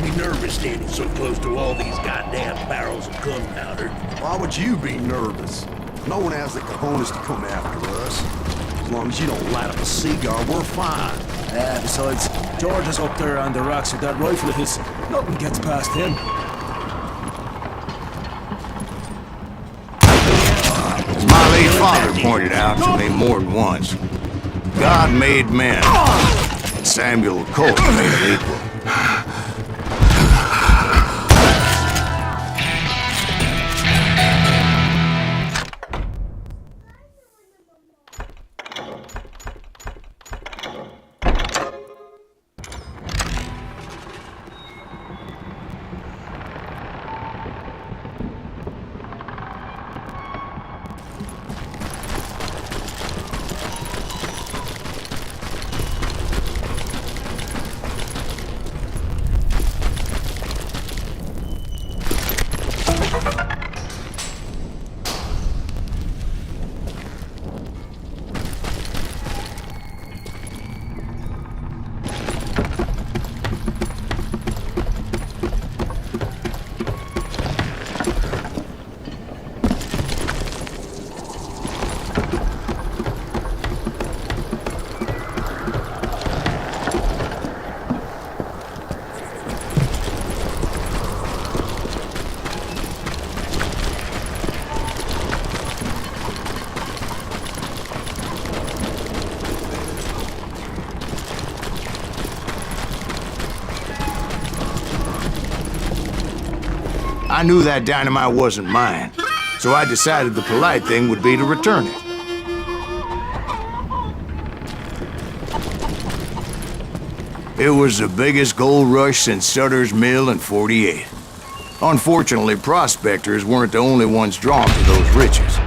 be nervous standing so close to all these goddamn barrels of gunpowder. Why would you be nervous? No one has the cojones to come after us. As long as you don't light up a cigar, we're fine. Besides, George is up there on the rocks with that rifle of his. Nothing gets past him. As my late father pointed out to me more than once, God made men, and Samuel Colt made them equal. I knew that dynamite wasn't mine, so I decided the polite thing would be to return it. It was the biggest gold rush since Sutter's Mill in '48. Unfortunately, prospectors weren't the only ones drawn to those riches.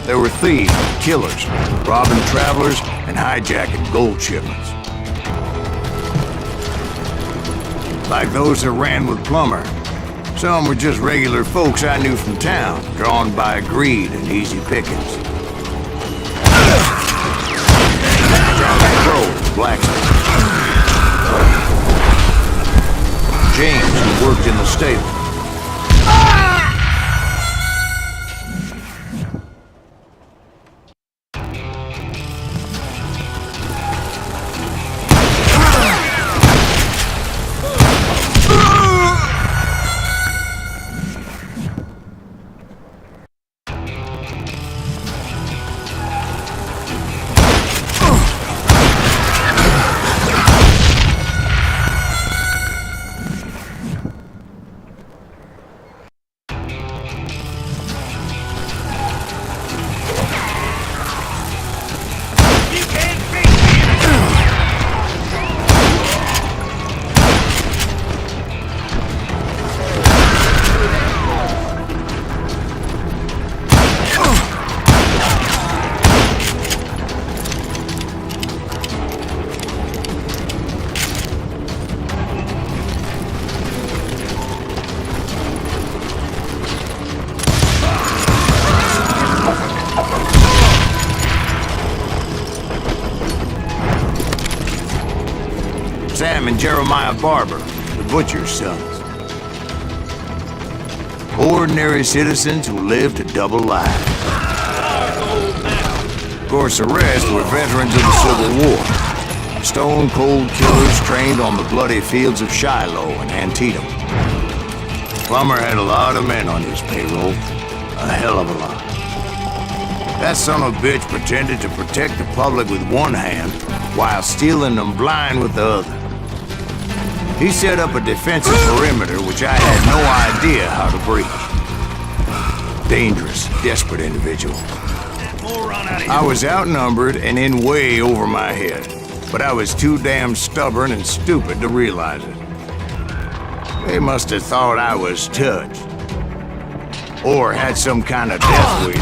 There were thieves, killers, robbing travelers, and hijacking gold shipments. Like those that ran with Plummer. Some were just regular folks I knew from town, drawn by greed and easy pickings. Crow, blacksmith. James, who worked in the stable. Sam and Jeremiah Barber, the butcher's sons. Ordinary citizens who lived a double life. Of course, the rest were veterans of the Civil War. Stone-cold killers trained on the bloody fields of Shiloh and Antietam. Plummer had a lot of men on his payroll. A hell of a lot. That son of a bitch pretended to protect the public with one hand while stealing them blind with the other. He set up a defensive perimeter which I had no idea how to breach. Dangerous, desperate individual. I was outnumbered and in way over my head, but I was too damn stubborn and stupid to realize it. They must have thought I was touched. Or had some kind of death weight.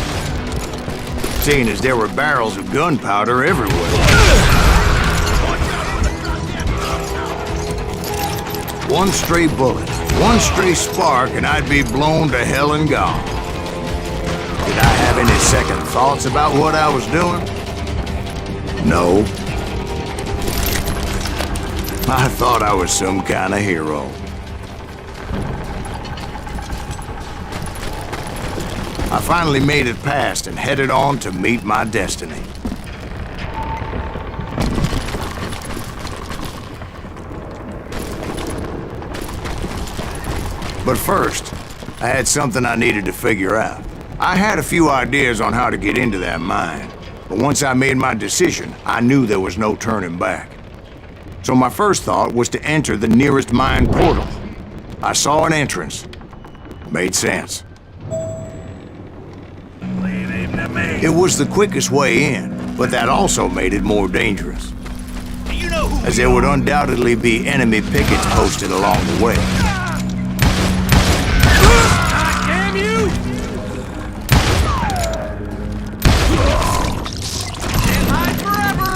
Seeing as there were barrels of gunpowder everywhere. One stray bullet, one stray spark, and I'd be blown to hell and gone. Did I have any second thoughts about what I was doing? No. I thought I was some kind of hero. I finally made it past and headed on to meet my destiny. But first, I had something I needed to figure out. I had a few ideas on how to get into that mine, but once I made my decision, I knew there was no turning back. So my first thought was to enter the nearest mine portal. I saw an entrance. Made sense. Leave him to me. It was the quickest way in, but that also made it more dangerous, You know who as there would undoubtedly be enemy pickets posted along the way. damn you! Can't hide forever!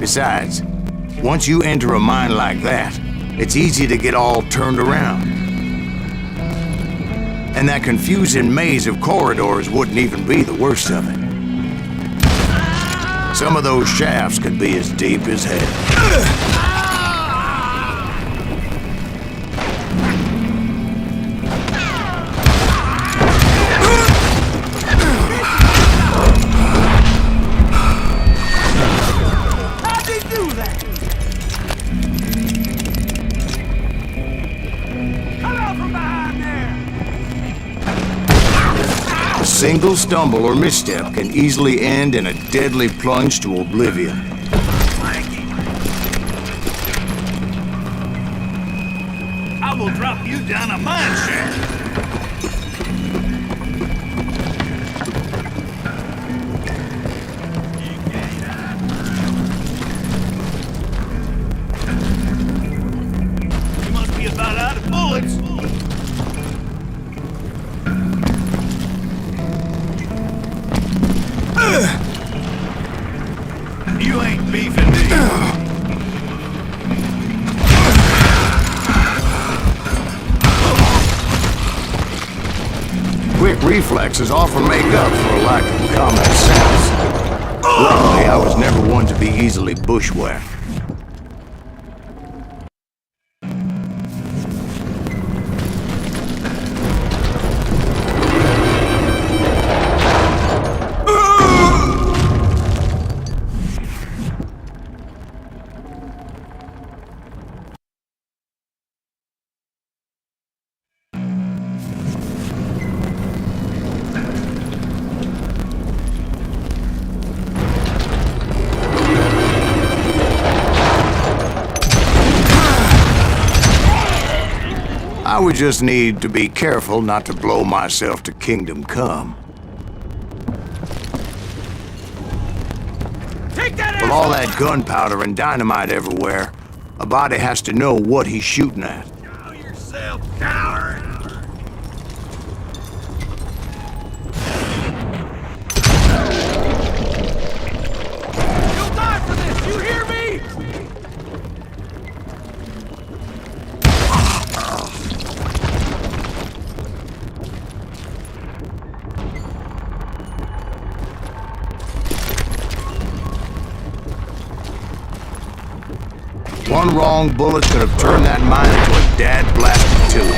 Besides, once you enter a mine like that, it's easy to get all turned around. And that confusing maze of corridors wouldn't even be the worst of it. Some of those shafts could be as deep as hell. How'd they do that? Come out from behind there! A single stumble or misstep can easily end in a deadly plunge to oblivion. I will drop you down a mine shaft. You must be about out of bullets. You ain't beefing me. Quick reflexes often make up for a lack of common sense. Luckily, I was never one to be easily bushwhacked. I would just need to be careful not to blow myself to kingdom come. Take that With all that gunpowder and dynamite everywhere, a body has to know what he's shooting at. Show yourself, coward! You'll die for this, you hear me? One wrong bullet could have turned that mine into a dad-blasted tube.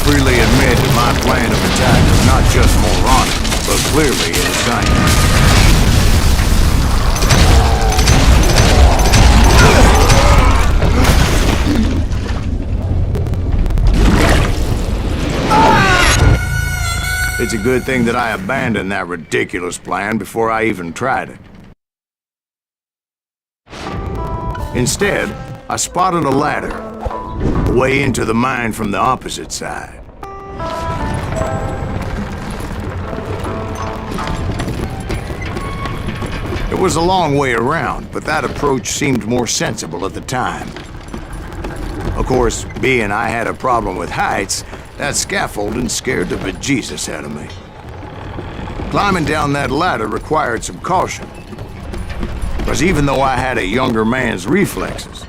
Freely admit that my plan of attack is not just moronic, but clearly insane. It it's a good thing that I abandoned that ridiculous plan before I even tried it. Instead, I spotted a ladder, a way into the mine from the opposite side. It was a long way around, but that approach seemed more sensible at the time. Of course, being I had a problem with heights, that scaffolding scared the bejesus out of me. Climbing down that ladder required some caution, because even though I had a younger man's reflexes,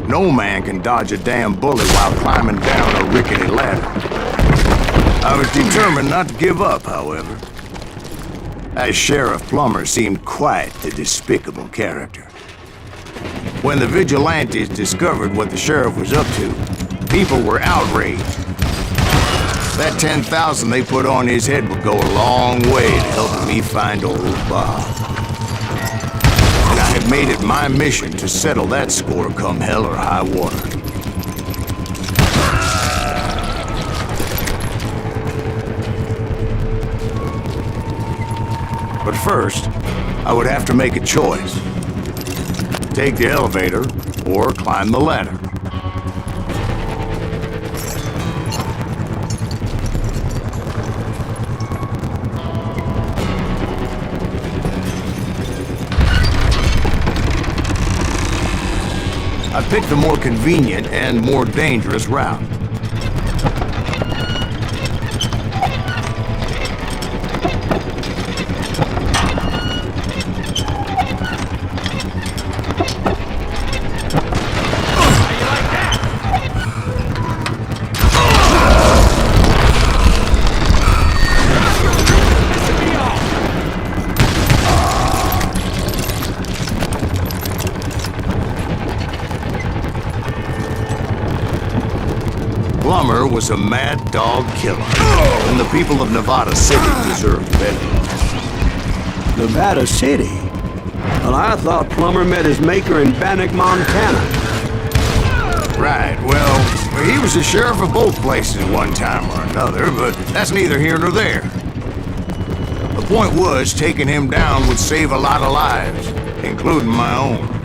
no man can dodge a damn bullet while climbing down a rickety ladder. I was determined not to give up, however. As Sheriff Plummer seemed quite the despicable character. When the vigilantes discovered what the sheriff was up to, people were outraged. That 10,000 they put on his head would go a long way to helping me find old Bob. And I had made it my mission to settle that score come hell or high water. But first, I would have to make a choice. Take the elevator or climb the ladder. I picked the more convenient and more dangerous route. Plummer was a mad dog killer, and the people of Nevada City deserved better. Nevada City? Well, I thought Plummer met his maker in Bannock, Montana. Right, well, he was the sheriff of both places one time or another, but that's neither here nor there. The point was, taking him down would save a lot of lives, including my own.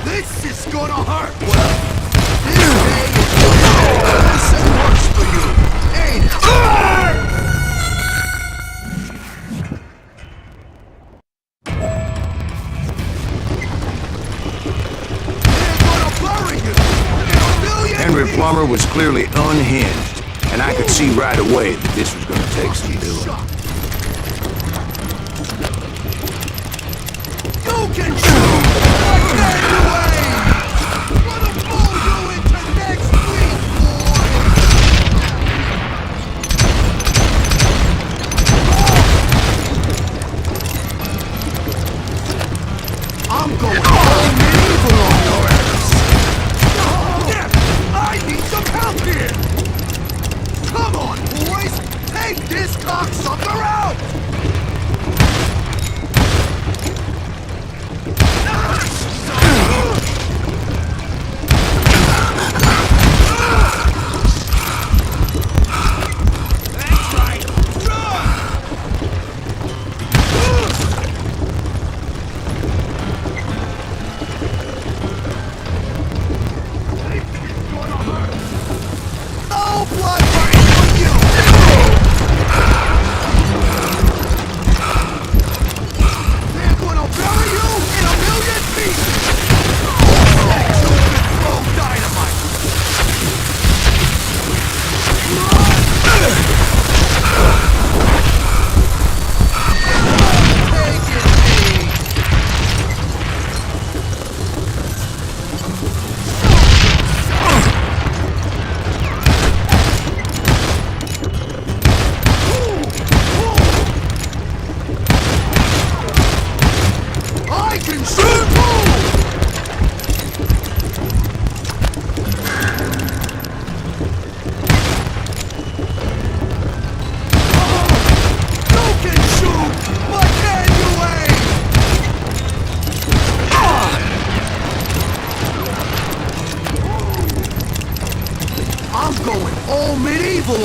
This is gonna hurt, well. This day is worse for you, ain't it? They're gonna bury you in a million Henry pieces. Plummer was clearly unhinged, and I could see right away that this was going to take some doing. You can shoot! Get away! Gonna blow you into next week, boy! I'm going all medieval on your ass! Damn! I need some help here! Come on, boys! Take this cocksucker out!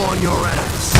on your ass!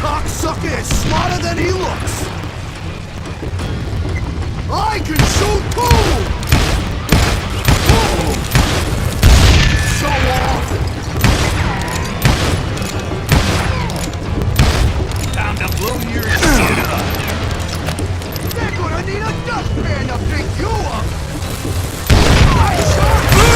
Cocksucker is smarter than he looks! I can shoot too! Whoa. So often! Time to blow your shit up! They're gonna need a dustpan to pick you up! I shot you!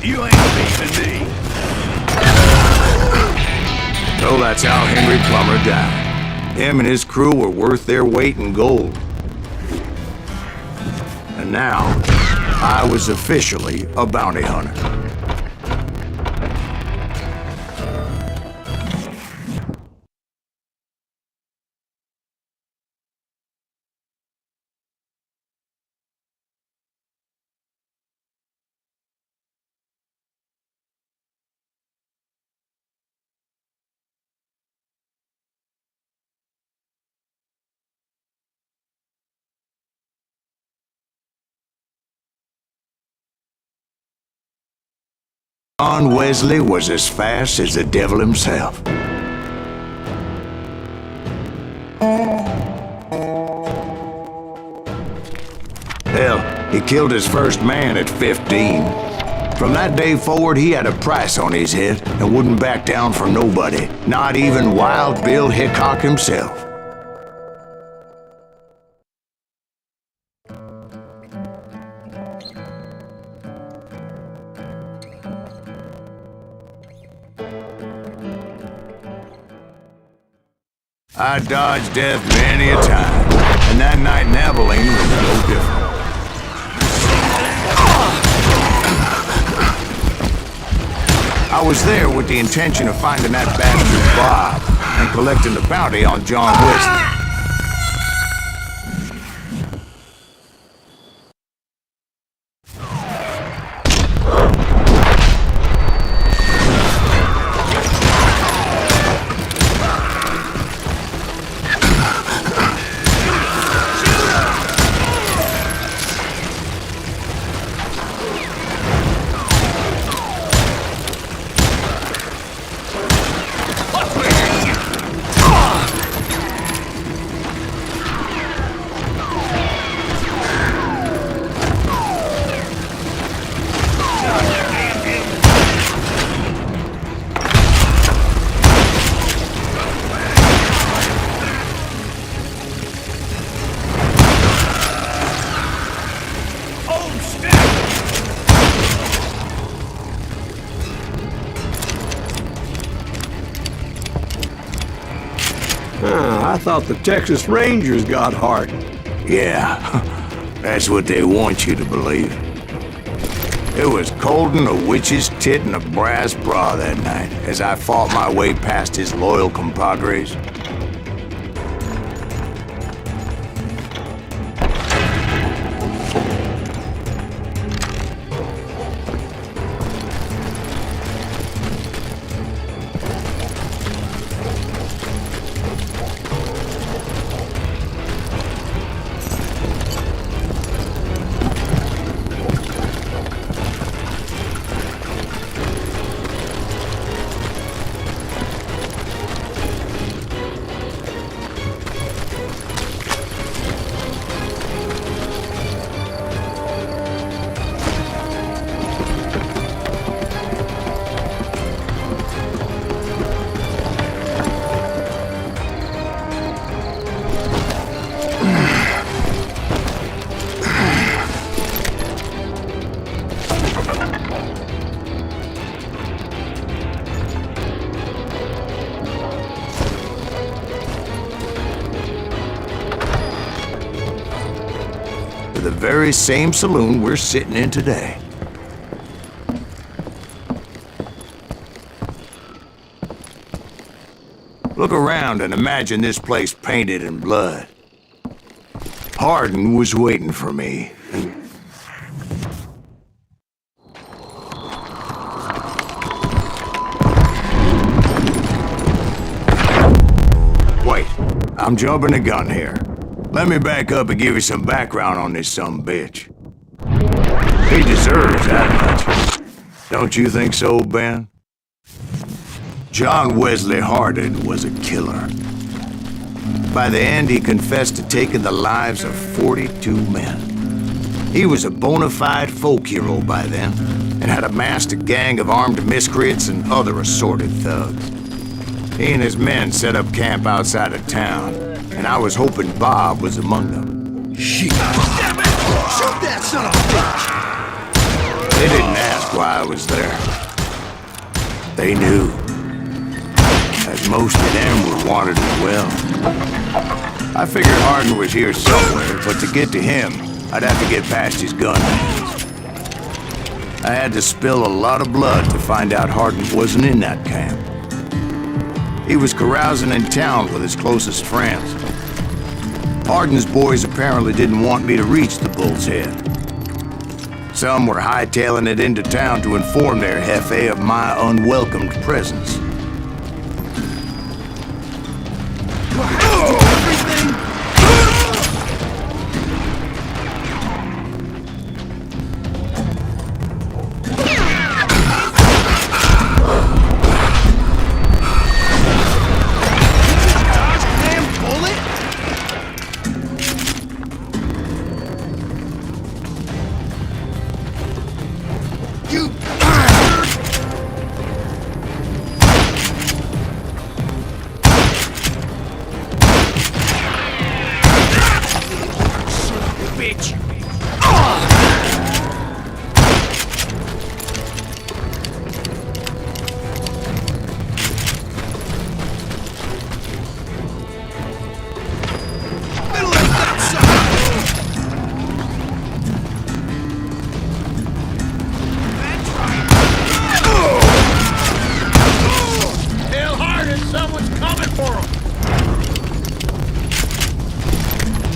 You ain't beating me. So that's how Henry Plummer died. Him and his crew were worth their weight in gold. And now, I was officially a bounty hunter. John Wesley was as fast as the devil himself. Hell, he killed his first man at 15. From that day forward, he had a price on his head and wouldn't back down for nobody, not even Wild Bill Hickok himself. I dodged death many a time, and that night in Abilene was no different. I was there with the intention of finding that bastard Bob and collecting the bounty on John Wesley. I thought the Texas Rangers got heart. Yeah, that's what they want you to believe. It was cold and a witch's tit and a brass bra that night as I fought my way past his loyal compadres. The very same saloon we're sitting in today. Look around and imagine this place painted in blood. Hardin was waiting for me. Wait, I'm jumping the gun here. Let me back up and give you some background on this sumbitch. He deserves that much. Don't you think so, Ben? John Wesley Hardin was a killer. By the end, he confessed to taking the lives of 42 men. He was a bona fide folk hero by then, and had amassed a gang of armed miscreants and other assorted thugs. He and his men set up camp outside of town, and I was hoping Bob was among them. Shit! Damn it! Shoot that son of a bitch! They didn't ask why I was there. They knew. As most of them were wanted as well. I figured Hardin was here somewhere, but to get to him, I'd have to get past his gun hands. I had to spill a lot of blood to find out Hardin wasn't in that camp. He was carousing in town with his closest friends. Hardin's boys apparently didn't want me to reach the Bull's Head. Some were hightailing it into town to inform their jefe of my unwelcomed presence. bitch! Middle of that sucker! Tell Hardin someone's coming for him!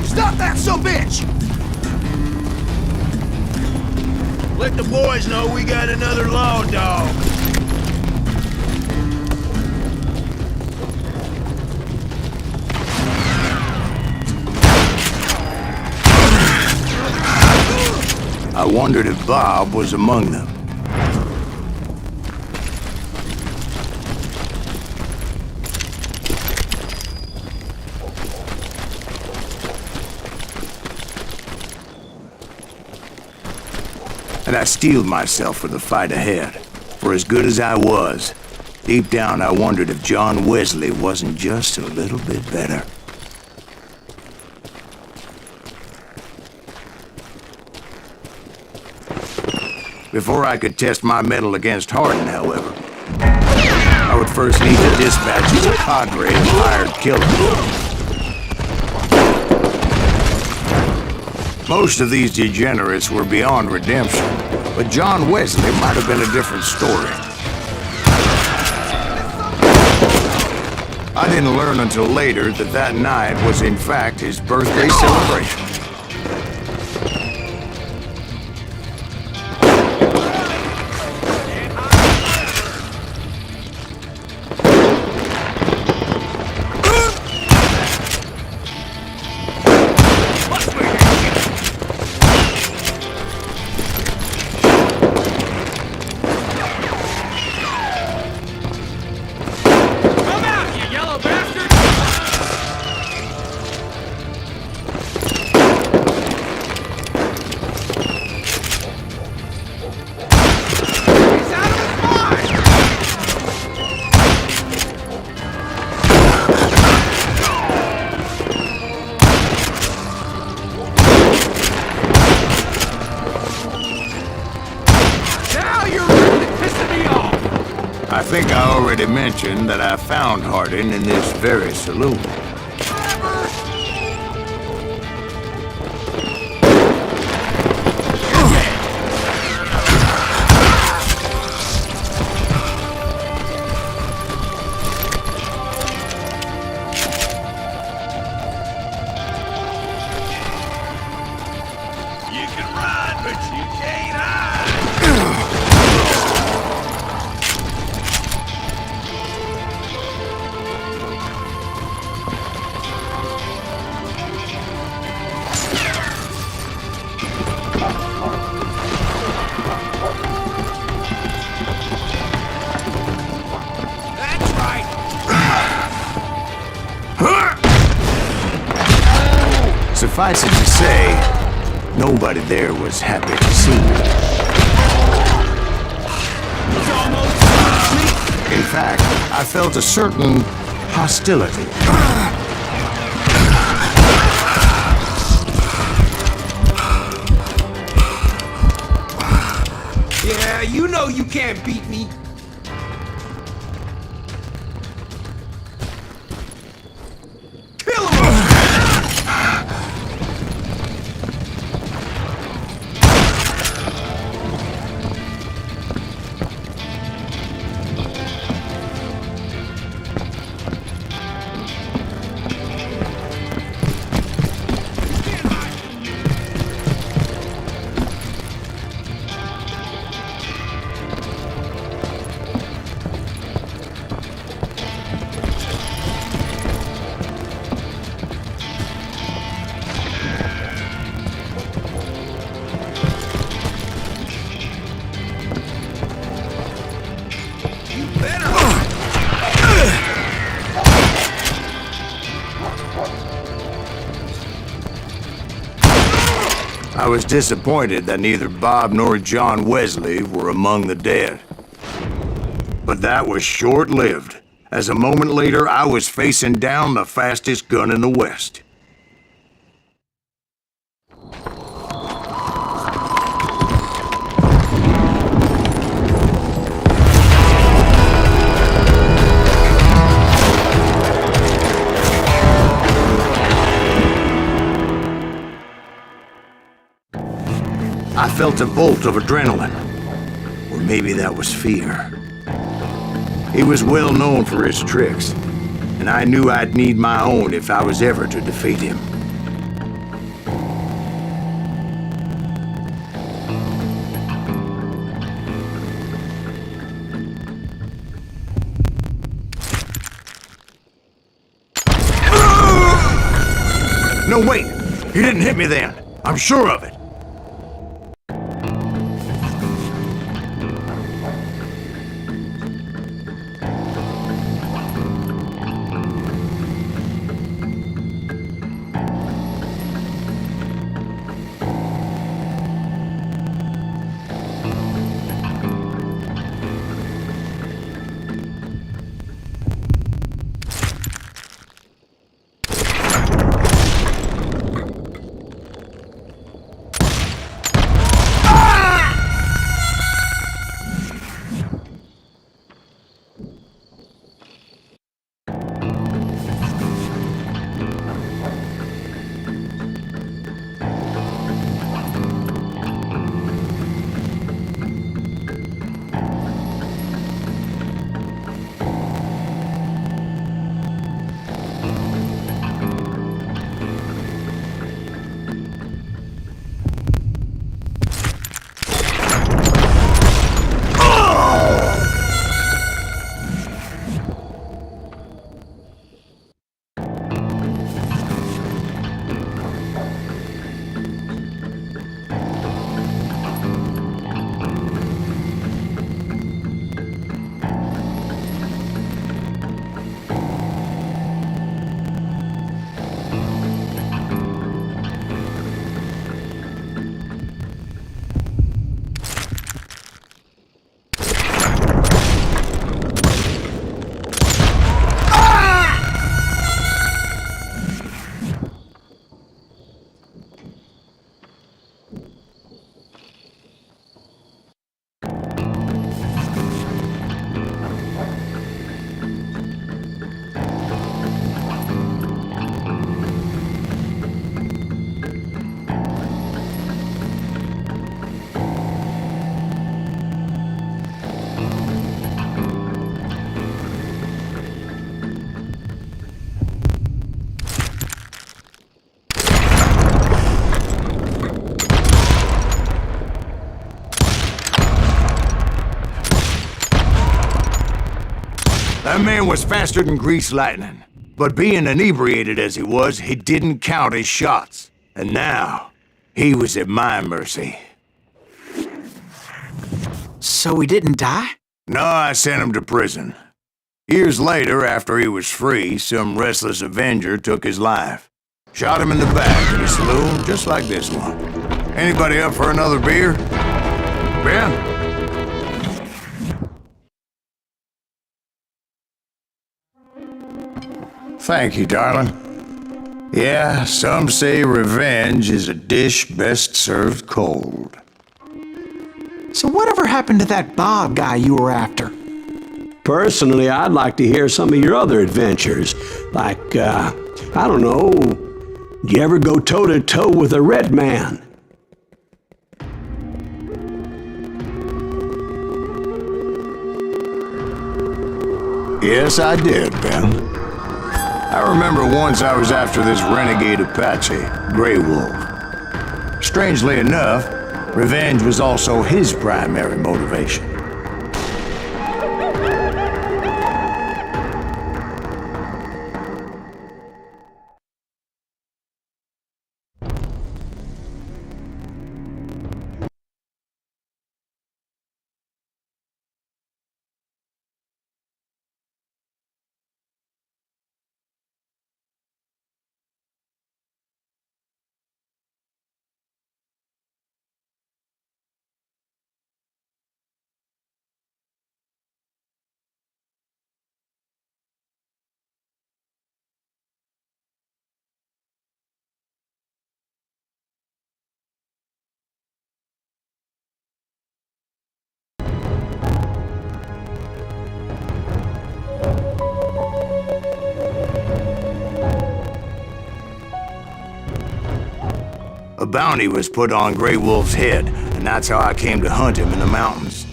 Stop that bitch! Let the boys know we got another law dog. I wondered if Bob was among them. And I steeled myself for the fight ahead. For as good as I was, deep down I wondered if John Wesley wasn't just a little bit better. Before I could test my mettle against Hardin, however, I would first need to dispatch his cadre of hired killers. Most of these degenerates were beyond redemption, but John Wesley might have been a different story. I didn't learn until later that that night was in fact his birthday celebration. I think I already mentioned that I found Hardin in this very saloon. You can run, but you can't hide! That's right! Suffice it to say, nobody there was happy to see me. In fact, I felt a certain hostility. Yeah, you know you can't beat me. Kill him! I was disappointed that neither Bob nor John Wesley were among the dead. But that was short-lived, as a moment later I was facing down the fastest gun in the West. I felt a bolt of adrenaline. Or maybe that was fear. He was well known for his tricks, and I knew I'd need my own if I was ever to defeat him. No, wait! He didn't hit me then. I'm sure of it. That man was faster than greased lightning. But being inebriated as he was, he didn't count his shots. And now, he was at my mercy. So he didn't die? No, I sent him to prison. Years later, after he was free, some restless Avenger took his life. Shot him in the back in a saloon just like this one. Anybody up for another beer? Ben? Thank you, darling. Yeah, some say revenge is a dish best served cold. So whatever happened to that Bob guy you were after? Personally, I'd like to hear some of your other adventures. Like, I don't know, did you ever go toe-to-toe with a red man? Yes, I did, Ben. I remember once I was after this renegade Apache, Grey Wolf. Strangely enough, revenge was also his primary motivation. A bounty was put on Grey Wolf's head And that's how I came to hunt him in the mountains.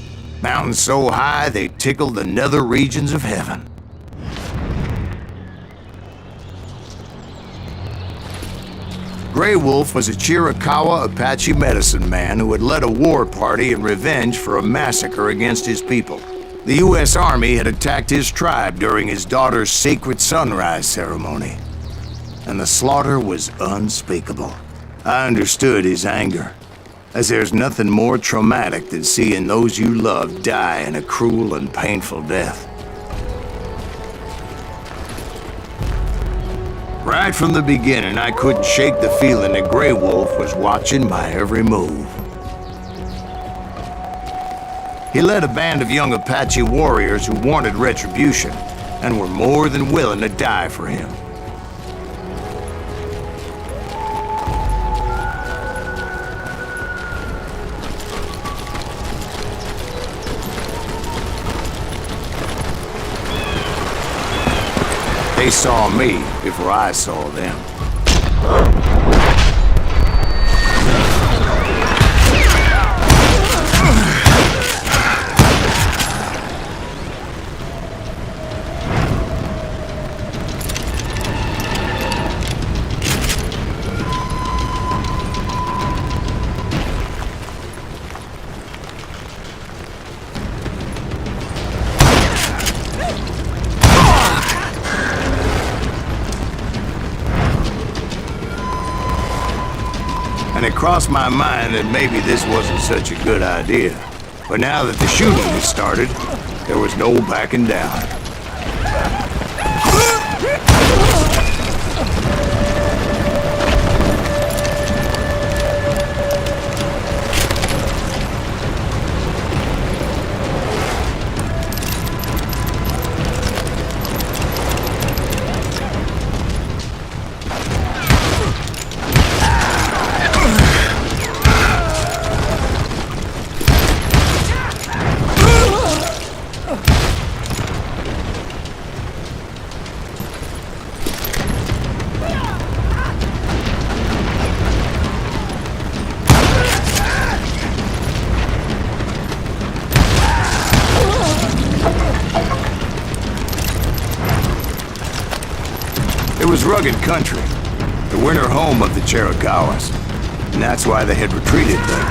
Mountains so high they tickled the nether regions of heaven. Grey Wolf was a Chiricahua Apache medicine man who had led a war party in revenge for a massacre against his people. The U.S. Army had attacked his tribe during his daughter's sacred sunrise ceremony, and the slaughter was unspeakable. I understood his anger, as there's nothing more traumatic than seeing those you love die in a cruel and painful death. Right from the beginning, I couldn't shake the feeling that Grey Wolf was watching my every move. He led a band of young Apache warriors who wanted retribution and were more than willing to die for him. They saw me before I saw them. And it crossed my mind that maybe this wasn't such a good idea. But now that the shooting had started, there was no backing down. It was rugged country, the winter home of the Chiricahuas, and that's why they had retreated there.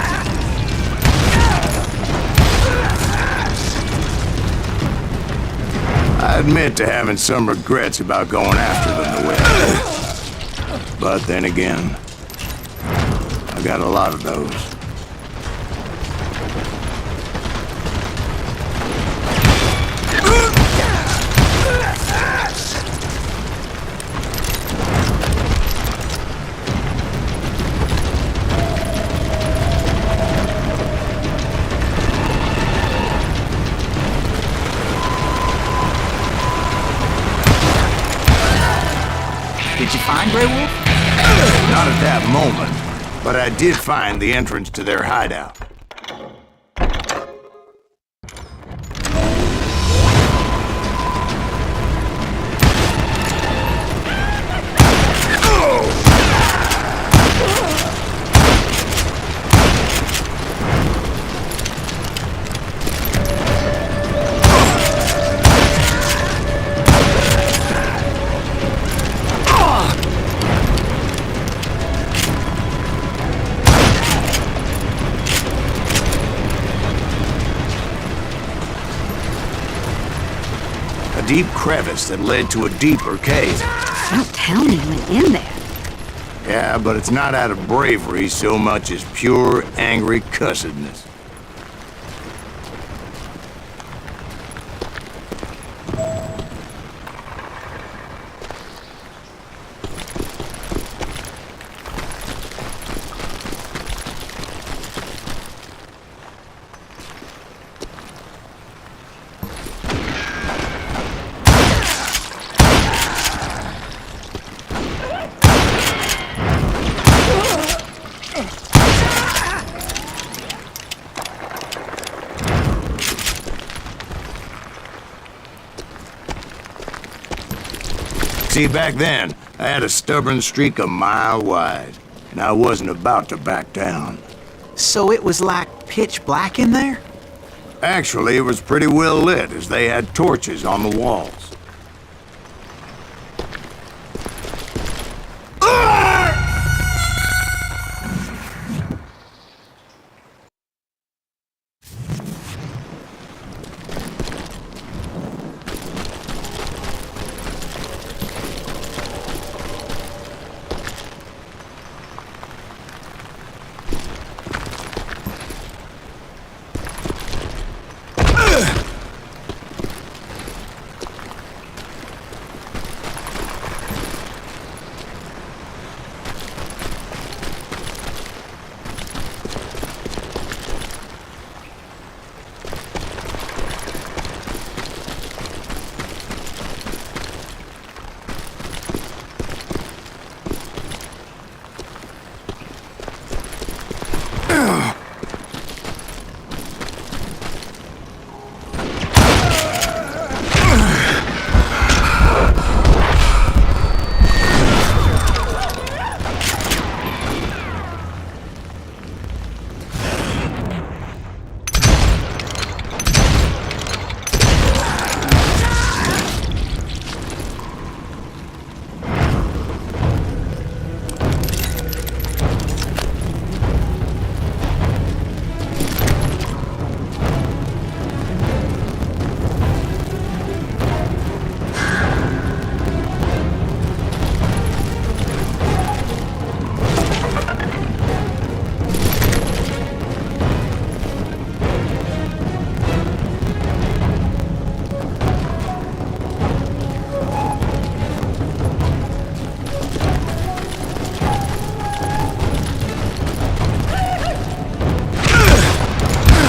I admit to having some regrets about going after them the way I did. But then again, I got a lot of those. Did you find Grey Wolf? Not at that moment, but I did find the entrance to their hideout. A deep crevice that led to a deeper cave. Don't tell me you went in there. Yeah, but it's not out of bravery so much as pure, angry cussedness. See, back then, I had a stubborn streak a mile wide, and I wasn't about to back down. So it was like pitch black in there? Actually, it was pretty well lit as they had torches on the walls.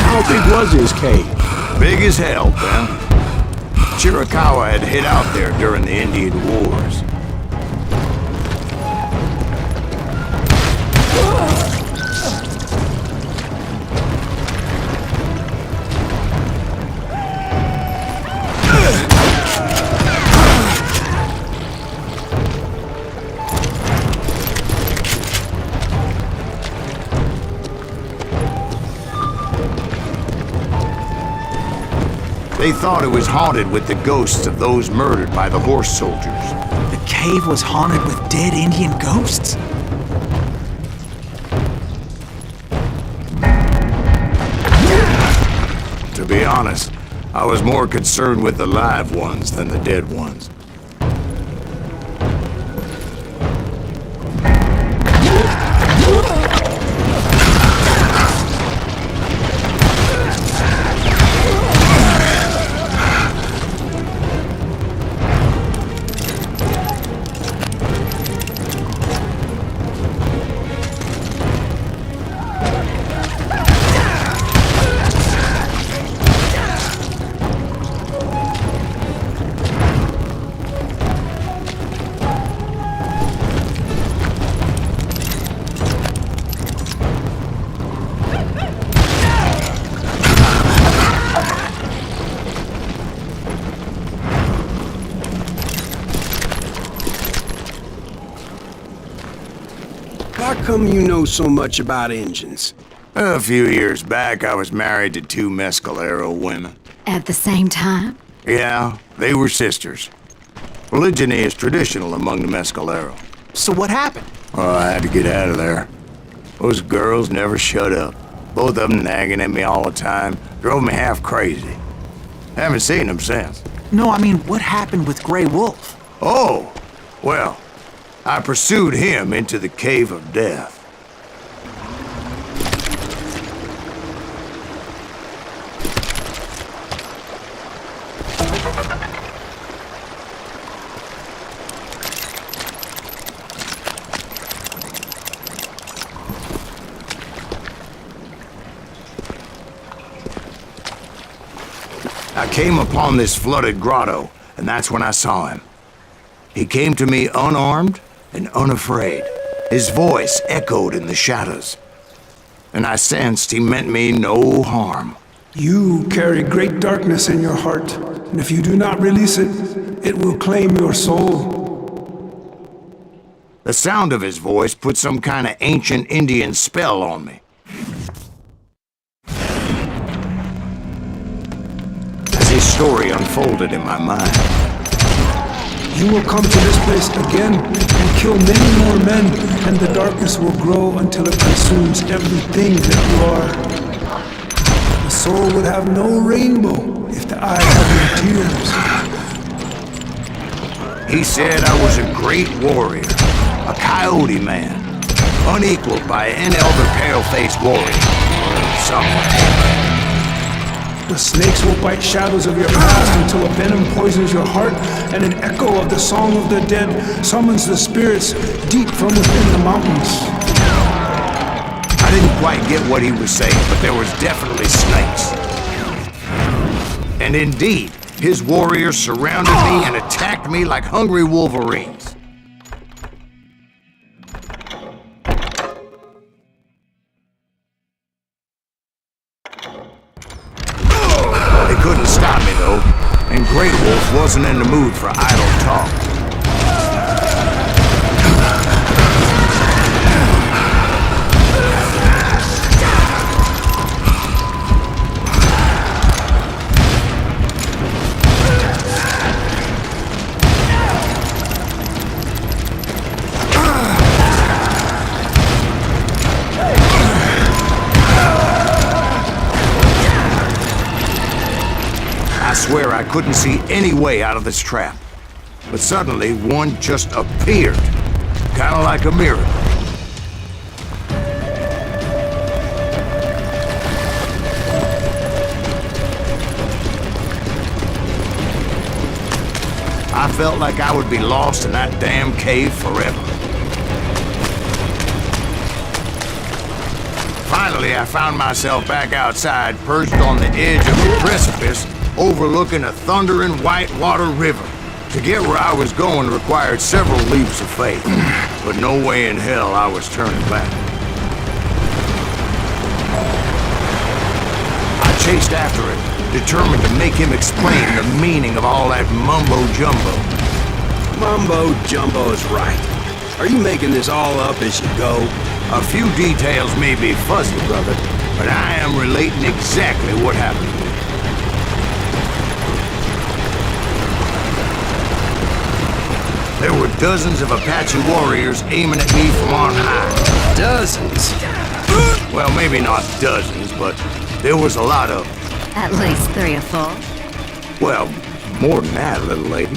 How big was his cave? Big as hell, Ben. Chiricahua had hid out there during the Indian Wars. They thought it was haunted with the ghosts of those murdered by the horse soldiers. The cave was haunted with dead Indian ghosts? To be honest, I was more concerned with the live ones than the dead ones. How come you know so much about engines? A few years back, I was married to two Mescalero women. At the same time? Yeah, they were sisters. Polygyny is traditional among the Mescalero. So what happened? Oh, I had to get out of there. Those girls never shut up. Both of them nagging at me all the time. Drove me half crazy. Haven't seen them since. No, I mean, what happened with Grey Wolf? Oh, well, I pursued him into the Cave of Death. I came upon this flooded grotto, and that's when I saw him. He came to me unarmed and unafraid. His voice echoed in the shadows, and I sensed he meant me no harm. You carry great darkness in your heart, and if you do not release it, it will claim your soul. The sound of his voice put some kind of ancient Indian spell on me. story unfolded in my mind. You will come to this place again and kill many more men, and the darkness will grow until it consumes everything that you are. The soul would have no rainbow if the eye had no tears. He said I was a great warrior, a coyote man, unequaled by any other pale-faced warrior, or someone. The snakes will bite shadows of your past until a venom poisons your heart, and an echo of the song of the dead summons the spirits deep from within the mountains. I didn't quite get what he was saying, but there was definitely snakes. And indeed, his warriors surrounded me and attacked me like hungry wolverines. They couldn't stop me, though, and Grey Wolf wasn't in the mood for idle talk. I swear I couldn't see any way out of this trap. But suddenly, one just appeared. Kind of like a miracle. I felt like I would be lost in that damn cave forever. Finally, I found myself back outside, perched on the edge of a precipice, overlooking a thundering whitewater river. To get where I was going required several leaps of faith, but no way in hell I was turning back. I chased after it, determined to make him explain the meaning of all that mumbo-jumbo. Mumbo-jumbo is right. Are you making this all up as you go? A few details may be fuzzy, brother, but I am relating exactly what happened to me. There were dozens of Apache warriors aiming at me from on high. Dozens? Well, maybe not dozens, but there was a lot of them. At least 3 or 4. Well, more than that, little lady.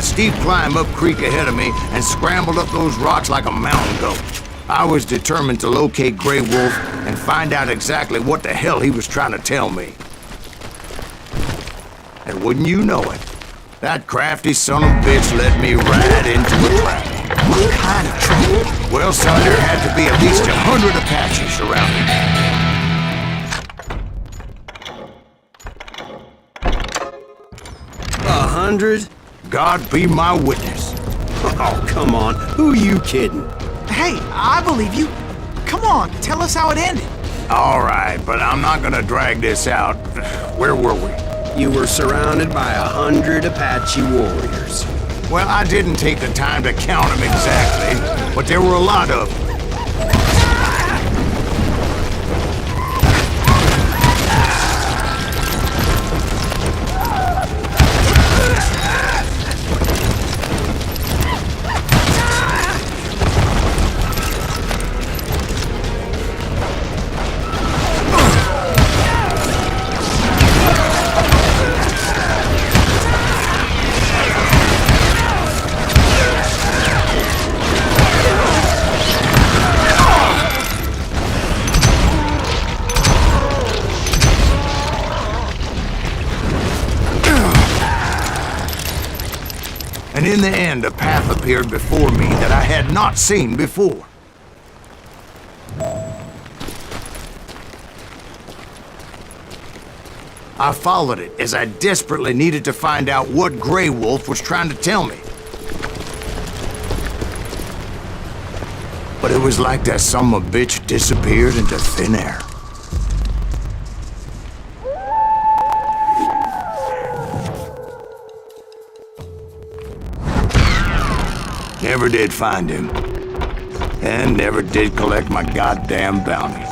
Steep climb up creek ahead of me and scrambled up those rocks like a mountain goat. I was determined to locate Grey Wolf and find out exactly what the hell he was trying to tell me. And wouldn't you know it, that crafty son of a bitch led me right into a trap. What kind of trap? Well, son, there had to be at least 100 Apaches surrounding me. 100? God be my witness. Oh, come on. Who are you kidding? Hey, I believe you. Come on, tell us how it ended. All right, but I'm not gonna drag this out. Where were we? You were surrounded by 100 Apache warriors. Well, I didn't take the time to count them exactly, but there were a lot of them. And in the end, a path appeared before me that I had not seen before. I followed it as I desperately needed to find out what Grey Wolf was trying to tell me. But it was like that son of a bitch disappeared into thin air. Never did find him. And never did collect my goddamn bounty.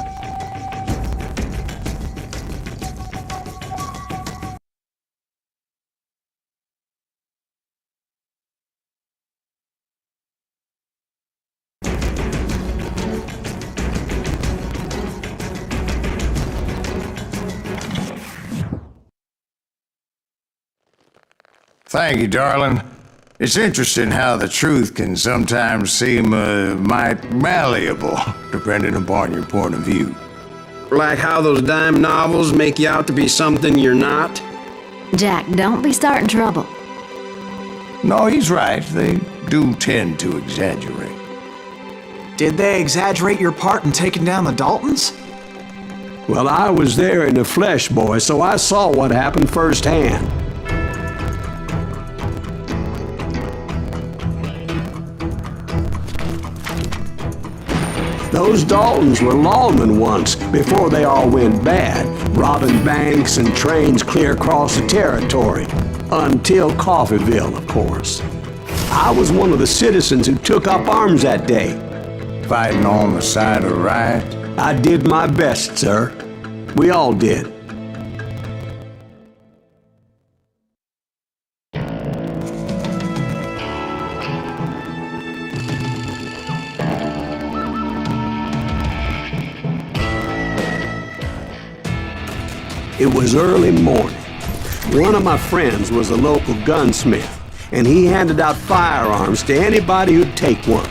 Thank you, darling. It's interesting how the truth can sometimes seem might malleable, depending upon your point of view. Like how those dime novels make you out to be something you're not? Jack, don't be starting trouble. No, he's right. They do tend to exaggerate. Did they exaggerate your part in taking down the Daltons? Well, I was there in the flesh, boy, so I saw what happened firsthand. Those Daltons were lawmen once, before they all went bad, robbing banks and trains clear across the territory. Until Coffeeville, of course. I was one of the citizens who took up arms that day. Fighting on the side of right? I did my best, sir. We all did. It was early morning. One of my friends was a local gunsmith, and he handed out firearms to anybody who'd take one.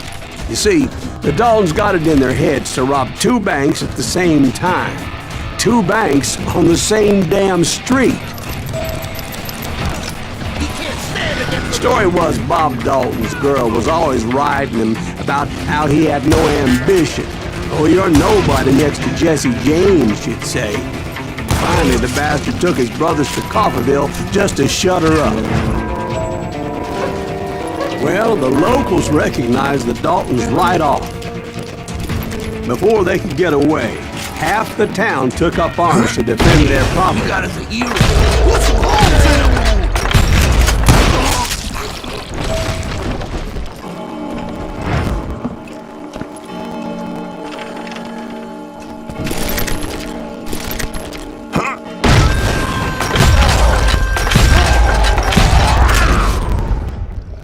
You see, the Daltons got it in their heads to rob two banks at the same time. Two banks on the same damn street. The story was Bob Dalton's girl was always riding him about how he had no ambition. Oh, you're nobody next to Jesse James, she'd say. Finally, the bastard took his brothers to Coffeeville just to shut her up. Well, the locals recognized the Daltons right off. Before they could get away, half the town took up arms to defend their property. You got us a hero. What's wrong with him?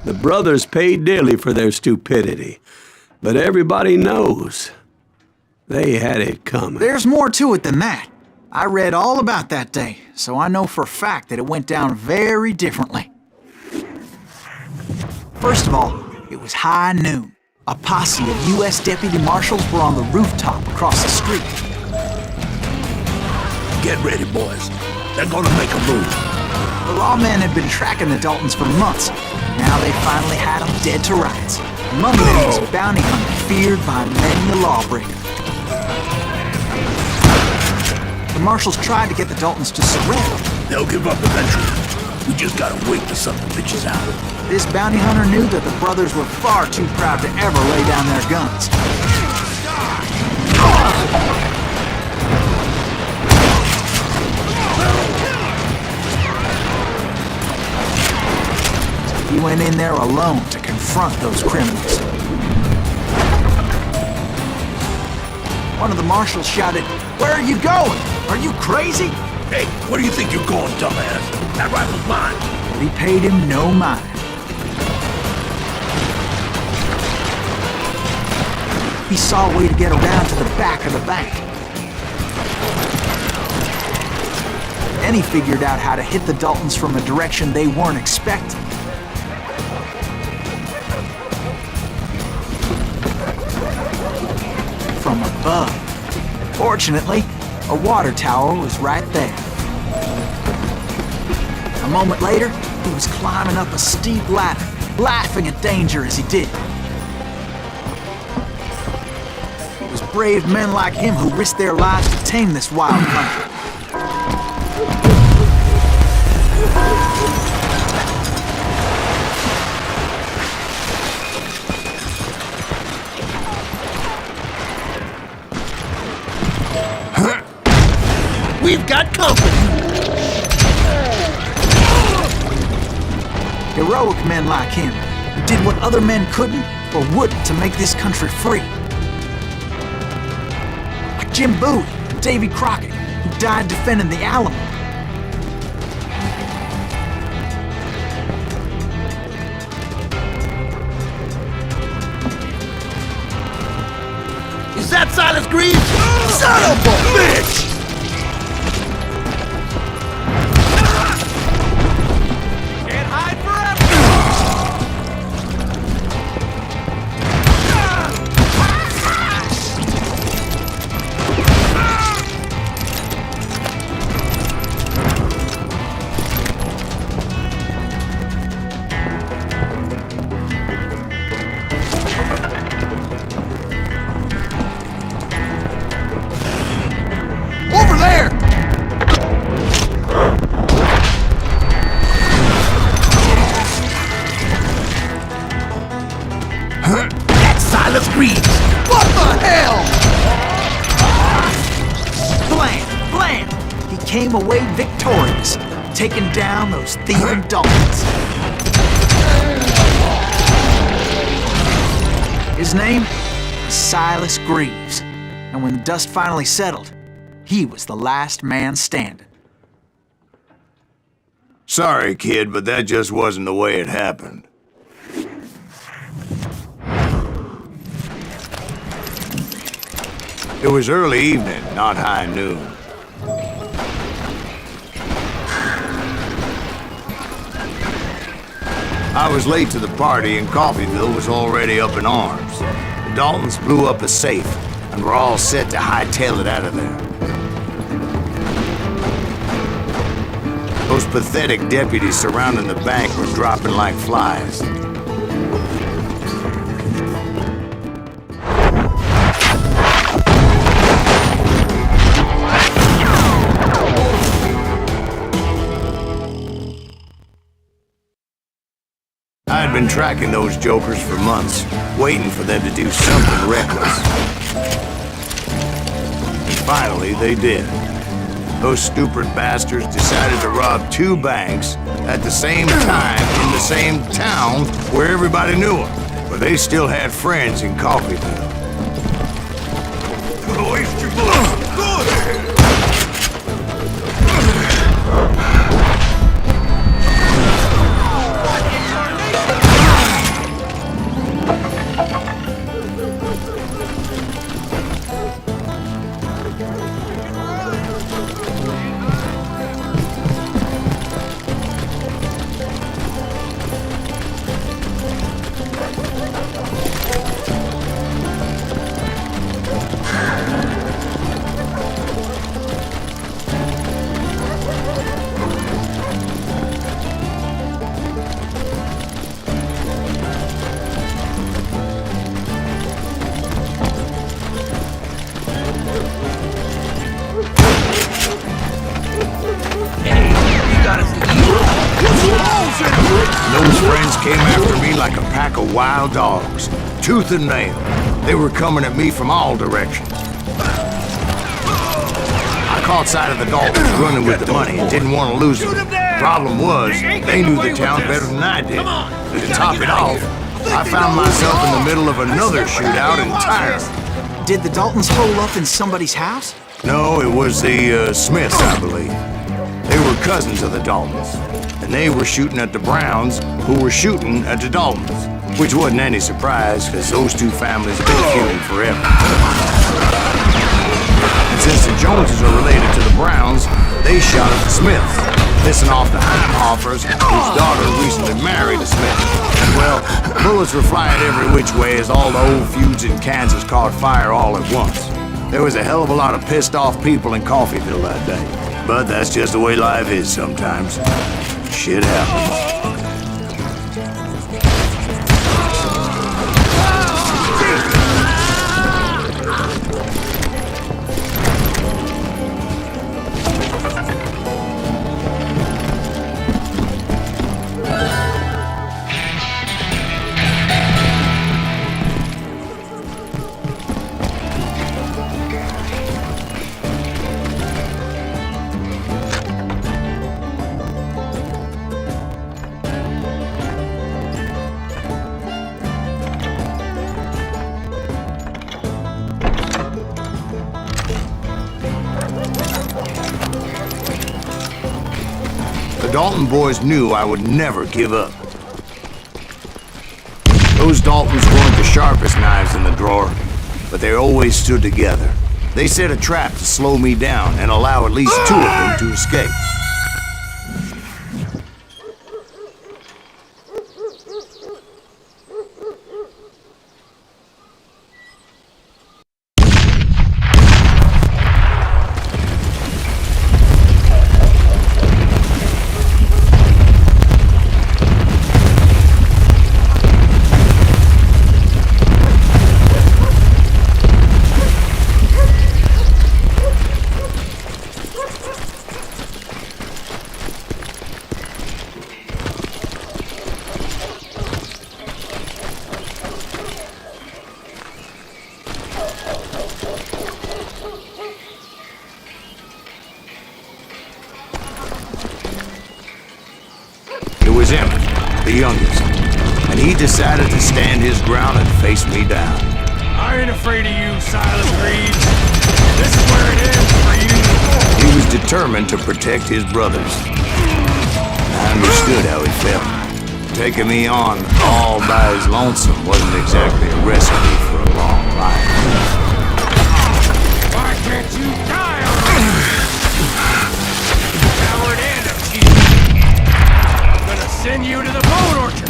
The brothers paid dearly for their stupidity, but everybody knows they had it coming. There's more to it than that. I read all about that day, so I know for a fact that it went down very differently. First of all, it was high noon. A posse of U.S. deputy marshals were on the rooftop across the street. Get ready, boys. They're gonna make a move. The lawmen had been tracking the Daltons for months. Now they finally had them dead to rights. Among them was a bounty hunter feared by many a lawbreaker. The marshals tried to get the Daltons to surrender. They'll give up eventually. We just gotta wait till something bitches out. This bounty hunter knew that the brothers were far too proud to ever lay down their guns. He went in there alone to confront those criminals. One of the marshals shouted, "Where are you going? Are you crazy?" Hey, where do you think you're going, dumbass? That rifle's mine. But he paid him no mind. He saw a way to get around to the back of the bank. Then he figured out how to hit the Daltons from a direction they weren't expecting. From above. Fortunately, a water tower was right there. A moment later, he was climbing up a steep ladder, laughing at danger as he did. It was brave men like him who risked their lives to tame this wild country. got company. Heroic men like him who did what other men couldn't or wouldn't to make this country free. Like Jim Bowie and Davy Crockett, who died defending the Alamo. Is that Silas Greaves? Son of a bitch! Can't hide forever! Over there! That's Silas Greaves! What the hell? Blam! Blam! He came away victorious, taking down those thieving Daltons. His name was Silas Greaves, and when the dust finally settled, he was the last man standing. Sorry, kid, but that just wasn't the way it happened. It was early evening, not high noon. I was late to the party and Coffeyville was already up in arms. The Daltons blew up a safe and were all set to hightail it out of there. Those pathetic deputies surrounding the bank were dropping like flies. I had been tracking those jokers for months, waiting for them to do something reckless. And finally, they did. Those stupid bastards decided to rob 2 banks at the same time in the same town where everybody knew them, but they still had friends in Coffeyville. Waste your blood! Go ahead! Those friends came after me like a pack of wild dogs, tooth and nail. They were coming at me from all directions. I caught sight of the Daltons running with the money and didn't want to lose them. Problem was, they knew the town better than I did. To top it off, I found myself in the middle of another shootout entirely. Did the Daltons hole up in somebody's house? No, it was the Smiths, I believe. They were cousins of the Daltons, and they were shooting at the Browns, who were shooting at the Daltons, which wasn't any surprise, because those 2 families have been feuding forever. And since the Joneses are related to the Browns, they shot at the Smiths, pissing off the Heimhoffers, whose daughter recently married a Smith. Well, bullets were flying every which way as all the old feuds in Kansas caught fire all at once. There was a hell of a lot of pissed off people in Coffeyville that day. But that's just the way life is sometimes. Shit happens. The Dalton boys knew I would never give up. Those Daltons weren't the sharpest knives in the drawer, but they always stood together. They set a trap to slow me down and allow at least two of them to escape. It was him, the youngest, and he decided to stand his ground and face me down. I ain't afraid of you, Silas Reeves. This is where it ends for you. He was determined to protect his brothers. I understood how he felt. Taking me on all by his lonesome wasn't exactly a recipe for a long life. Why can't you die already? Coward and a cheat. I'm gonna send you to the bone orchard.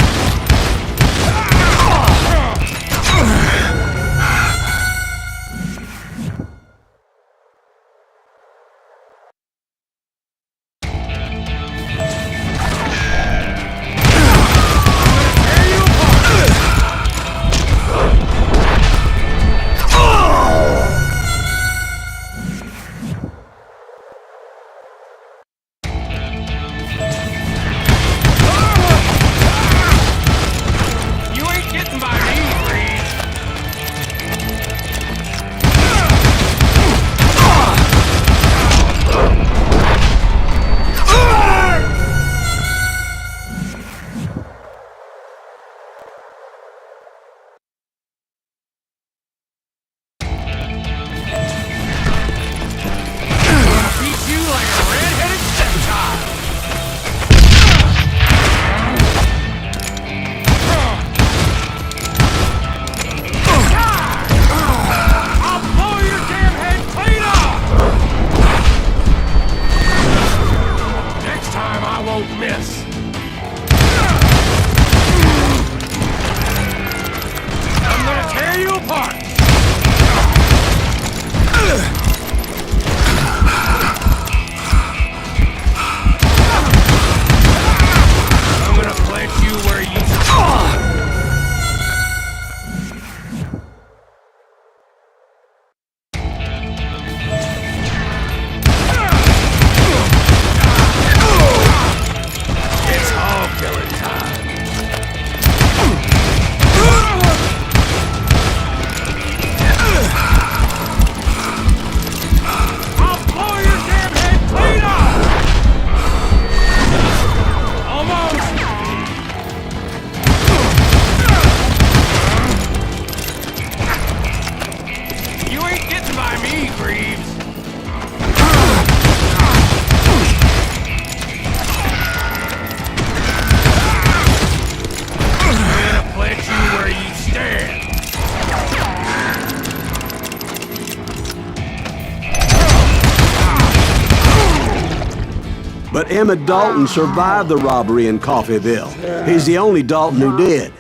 But Emmett Dalton survived the robbery in Coffeyville. He's the only Dalton who did.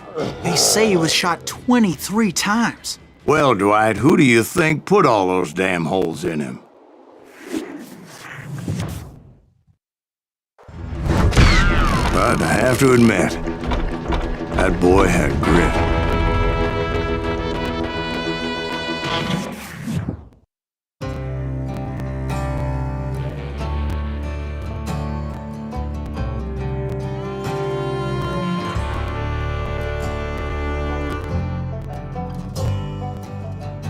They say he was shot 23 times. Well, Dwight, who do you think put all those damn holes in him? But I have to admit, that boy had grit.